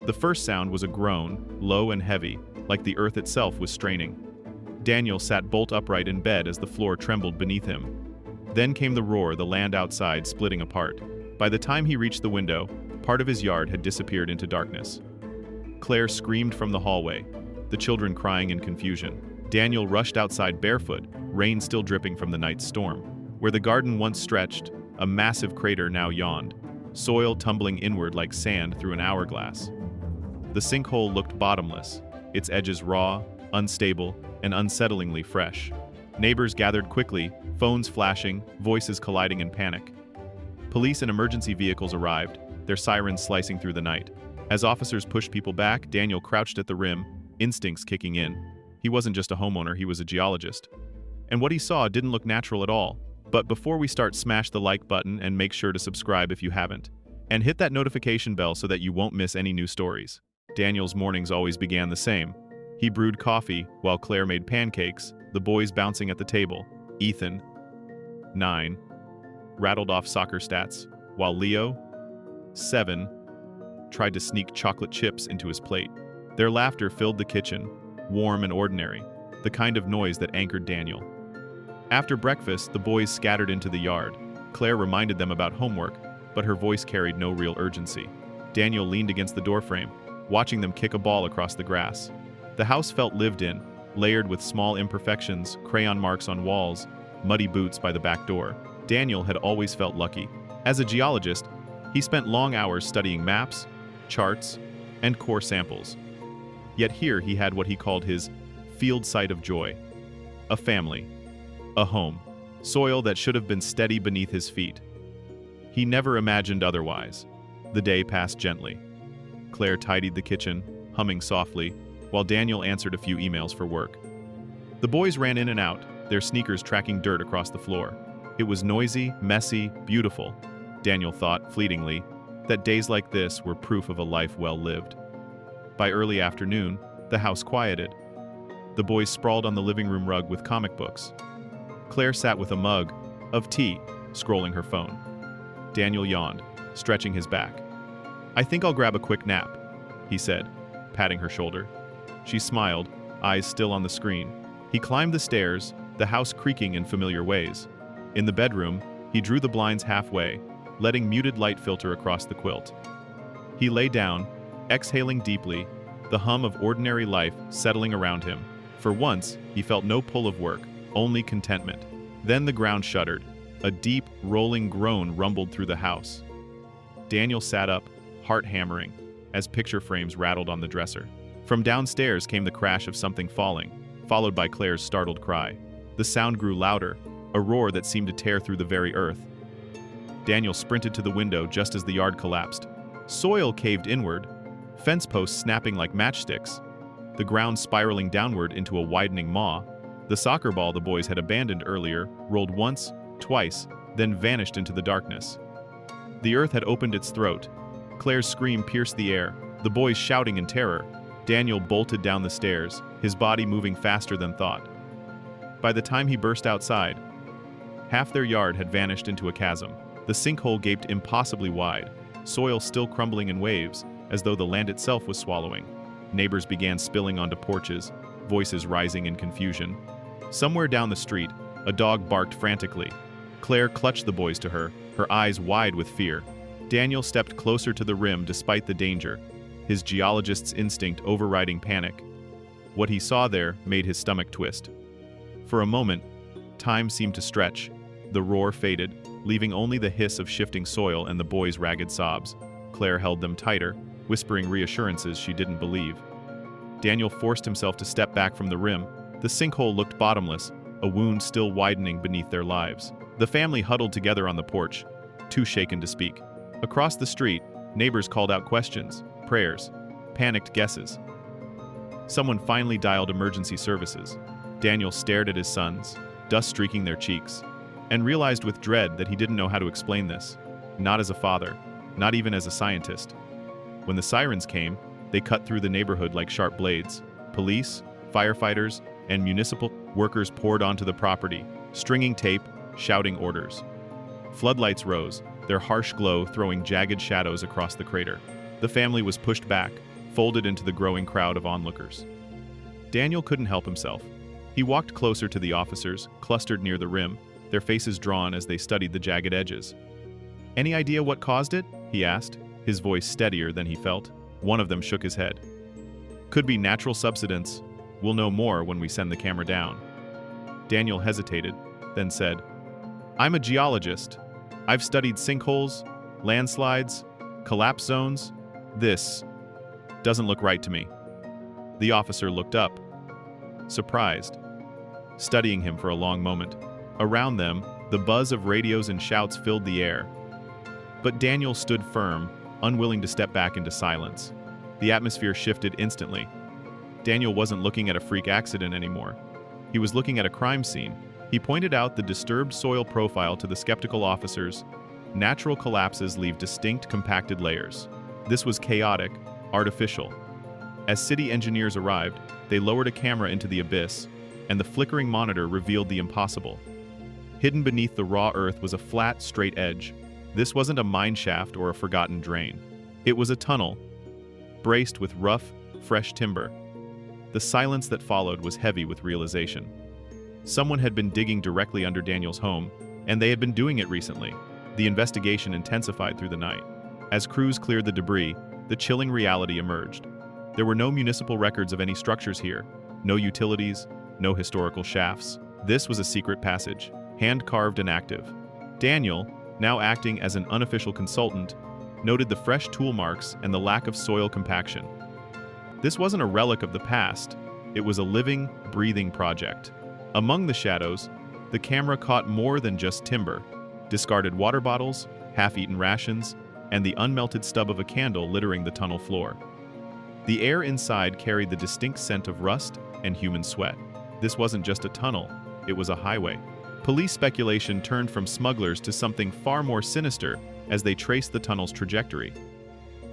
The first sound was a groan, low and heavy, like the earth itself was straining. Daniel sat bolt upright in bed as the floor trembled beneath him. Then came the roar, the land outside splitting apart. By the time he reached the window, part of his yard had disappeared into darkness. Claire screamed from the hallway, the children crying in confusion. Daniel rushed outside barefoot, rain still dripping from the night's storm. Where the garden once stretched, a massive crater now yawned, soil tumbling inward like sand through an hourglass. The sinkhole looked bottomless, its edges raw, unstable, and unsettlingly fresh. Neighbors gathered quickly, phones flashing, voices colliding in panic. Police and emergency vehicles arrived, their sirens slicing through the night. As officers pushed people back, Daniel crouched at the rim, instincts kicking in. He wasn't just a homeowner, he was a geologist. And what he saw didn't look natural at all. But before we start, smash the like button and make sure to subscribe if you haven't. And hit that notification bell so that you won't miss any new stories. Daniel's mornings always began the same. He brewed coffee while Claire made pancakes, the boys bouncing at the table. Ethan, 9, rattled off soccer stats, while Leo, 7, tried to sneak chocolate chips into his plate. Their laughter filled the kitchen, warm and ordinary, the kind of noise that anchored Daniel. After breakfast, the boys scattered into the yard. Claire reminded them about homework, but her voice carried no real urgency. Daniel leaned against the doorframe, watching them kick a ball across the grass. The house felt lived in, layered with small imperfections, crayon marks on walls, muddy boots by the back door. Daniel had always felt lucky. As a geologist, he spent long hours studying maps, charts, and core samples. Yet here he had what he called his field site of joy. A family. A home. Soil that should have been steady beneath his feet. He never imagined otherwise. The day passed gently. Claire tidied the kitchen, humming softly, while Daniel answered a few emails for work. The boys ran in and out, their sneakers tracking dirt across the floor. It was noisy, messy, beautiful. Daniel thought, fleetingly, that days like this were proof of a life well lived. By early afternoon, the house quieted. The boys sprawled on the living room rug with comic books. Claire sat with a mug of tea, scrolling her phone. Daniel yawned, stretching his back. "I think I'll grab a quick nap," he said, patting her shoulder. She smiled, eyes still on the screen. He climbed the stairs, the house creaking in familiar ways. In the bedroom, he drew the blinds halfway, letting muted light filter across the quilt. He lay down, exhaling deeply, the hum of ordinary life settling around him. For once, he felt no pull of work, only contentment. Then the ground shuddered. A deep, rolling groan rumbled through the house. Daniel sat up, heart hammering, as picture frames rattled on the dresser. From downstairs came the crash of something falling, followed by Claire's startled cry. The sound grew louder, a roar that seemed to tear through the very earth. Daniel sprinted to the window just as the yard collapsed. Soil caved inward, fence posts snapping like matchsticks, the ground spiraling downward into a widening maw. The soccer ball the boys had abandoned earlier rolled once, twice, then vanished into the darkness. The earth had opened its throat. Claire's scream pierced the air, the boys shouting in terror. Daniel bolted down the stairs, his body moving faster than thought. By the time he burst outside, half their yard had vanished into a chasm. The sinkhole gaped impossibly wide, soil still crumbling in waves, as though the land itself was swallowing. Neighbors began spilling onto porches, voices rising in confusion. Somewhere down the street, a dog barked frantically. Claire clutched the boys to her, her eyes wide with fear. Daniel stepped closer to the rim despite the danger, his geologist's instinct overriding panic. What he saw there made his stomach twist. For a moment, time seemed to stretch. The roar faded, leaving only the hiss of shifting soil and the boys' ragged sobs. Claire held them tighter, whispering reassurances she didn't believe. Daniel forced himself to step back from the rim. The sinkhole looked bottomless, a wound still widening beneath their lives. The family huddled together on the porch, too shaken to speak. Across the street, neighbors called out questions, prayers, panicked guesses. Someone finally dialed emergency services. Daniel stared at his sons, dust streaking their cheeks, and realized with dread that he didn't know how to explain this. Not as a father, not even as a scientist. When the sirens came, they cut through the neighborhood like sharp blades. Police, firefighters, and municipal workers poured onto the property, stringing tape, shouting orders. Floodlights rose, their harsh glow throwing jagged shadows across the crater. The family was pushed back, folded into the growing crowd of onlookers. Daniel couldn't help himself. He walked closer to the officers, clustered near the rim, their faces drawn as they studied the jagged edges. "Any idea what caused it?" he asked, his voice steadier than he felt. One of them shook his head. "Could be natural subsidence. We'll know more when we send the camera down." Daniel hesitated, then said, "I'm a geologist. I've studied sinkholes, landslides, collapse zones. This doesn't look right to me." The officer looked up, surprised, studying him for a long moment. Around them, the buzz of radios and shouts filled the air. But Daniel stood firm, unwilling to step back into silence. The atmosphere shifted instantly. Daniel wasn't looking at a freak accident anymore. He was looking at a crime scene. He pointed out the disturbed soil profile to the skeptical officers. Natural collapses leave distinct compacted layers. This was chaotic, artificial. As city engineers arrived, they lowered a camera into the abyss, and the flickering monitor revealed the impossible. Hidden beneath the raw earth was a flat, straight edge. This wasn't a mine shaft or a forgotten drain. It was a tunnel, braced with rough, fresh timber. The silence that followed was heavy with realization. Someone had been digging directly under Daniel's home, and they had been doing it recently. The investigation intensified through the night. As crews cleared the debris, the chilling reality emerged. There were no municipal records of any structures here, no utilities, no historical shafts. This was a secret passage, hand-carved and active. Daniel, now acting as an unofficial consultant, noted the fresh tool marks and the lack of soil compaction. This wasn't a relic of the past, it was a living, breathing project. Among the shadows, the camera caught more than just timber: discarded water bottles, half-eaten rations, and the unmelted stub of a candle littering the tunnel floor. The air inside carried the distinct scent of rust and human sweat. This wasn't just a tunnel, it was a highway. Police speculation turned from smugglers to something far more sinister as they traced the tunnel's trajectory.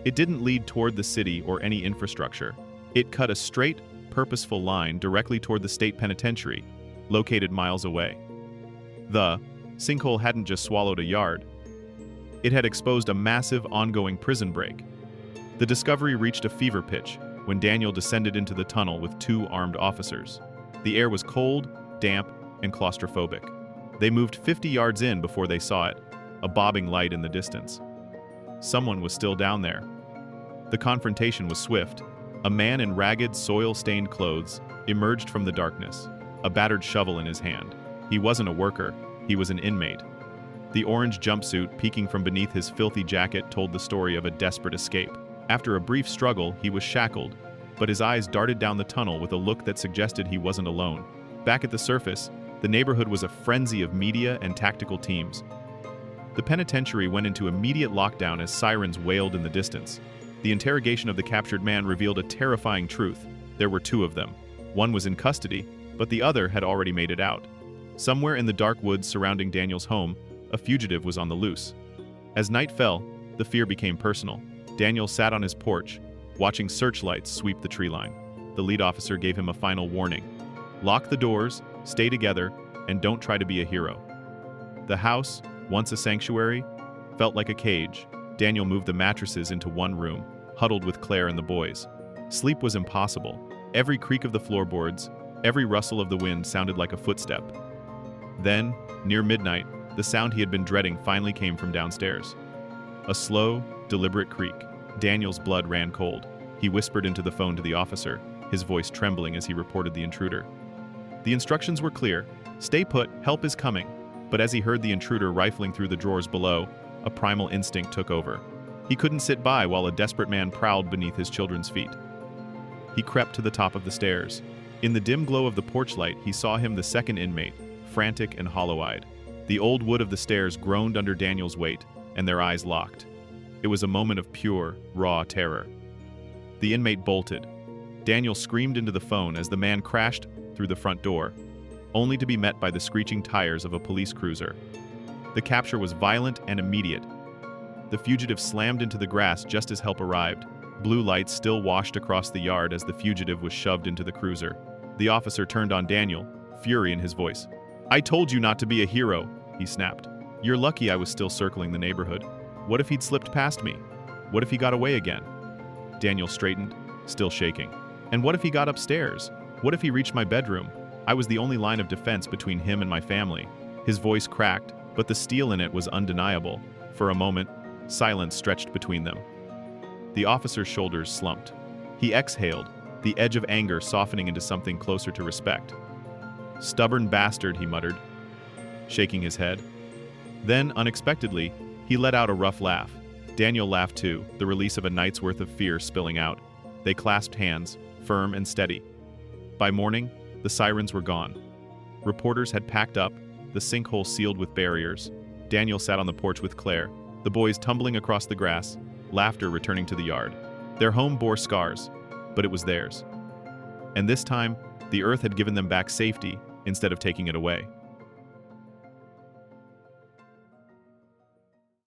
It didn't lead toward the city or any infrastructure. It cut a straight, purposeful line directly toward the state penitentiary, located miles away. The sinkhole hadn't just swallowed a yard. It had exposed a massive, ongoing prison break. The discovery reached a fever pitch when Daniel descended into the tunnel with 2 armed officers. The air was cold, damp, and claustrophobic. They moved 50 yards in before they saw it, a bobbing light in the distance. Someone was still down there. The confrontation was swift. A man in ragged, soil-stained clothes emerged from the darkness, a battered shovel in his hand. He wasn't a worker, he was an inmate. The orange jumpsuit peeking from beneath his filthy jacket told the story of a desperate escape. After a brief struggle, he was shackled, but his eyes darted down the tunnel with a look that suggested he wasn't alone. Back at the surface, the neighborhood was a frenzy of media and tactical teams. The penitentiary went into immediate lockdown as sirens wailed in the distance. The interrogation of the captured man revealed a terrifying truth. There were 2 of them. One was in custody, but the other had already made it out. Somewhere in the dark woods surrounding Daniel's home, a fugitive was on the loose. As night fell, the fear became personal. Daniel sat on his porch, watching searchlights sweep the tree line. The lead officer gave him a final warning. "Lock the doors, stay together, and don't try to be a hero." The house, once a sanctuary, felt like a cage. Daniel moved the mattresses into one room, huddled with Claire and the boys. Sleep was impossible. Every creak of the floorboards, every rustle of the wind sounded like a footstep. Then, near midnight, the sound he had been dreading finally came from downstairs. A slow, deliberate creak. Daniel's blood ran cold. He whispered into the phone to the officer, his voice trembling as he reported the intruder. The instructions were clear: stay put, help is coming. But as he heard the intruder rifling through the drawers below, a primal instinct took over. He couldn't sit by while a desperate man prowled beneath his children's feet. He crept to the top of the stairs. In the dim glow of the porch light, he saw him, the second inmate, frantic and hollow-eyed. The old wood of the stairs groaned under Daniel's weight, and their eyes locked. It was a moment of pure, raw terror. The inmate bolted. Daniel screamed into the phone as the man crashed through the front door, only to be met by the screeching tires of a police cruiser. The capture was violent and immediate. The fugitive slammed into the grass just as help arrived. Blue lights still washed across the yard as the fugitive was shoved into the cruiser. The officer turned on Daniel, fury in his voice. "I told you not to be a hero," he snapped. "You're lucky I was still circling the neighborhood. What if he'd slipped past me? What if he got away again?" Daniel straightened, still shaking. And what if he got upstairs? What if he reached my bedroom? I was the only line of defense between him and my family. His voice cracked, but the steel in it was undeniable. For a moment, silence stretched between them. The officer's shoulders slumped. He exhaled, the edge of anger softening into something closer to respect. "Stubborn bastard," he muttered, shaking his head. Then, unexpectedly, he let out a rough laugh. Daniel laughed too, the release of a night's worth of fear spilling out. They clasped hands, firm and steady. By morning, the sirens were gone. Reporters had packed up, the sinkhole sealed with barriers. Daniel sat on the porch with Claire, the boys tumbling across the grass, laughter returning to the yard. Their home bore scars, but it was theirs. And this time, the earth had given them back safety instead of taking it away.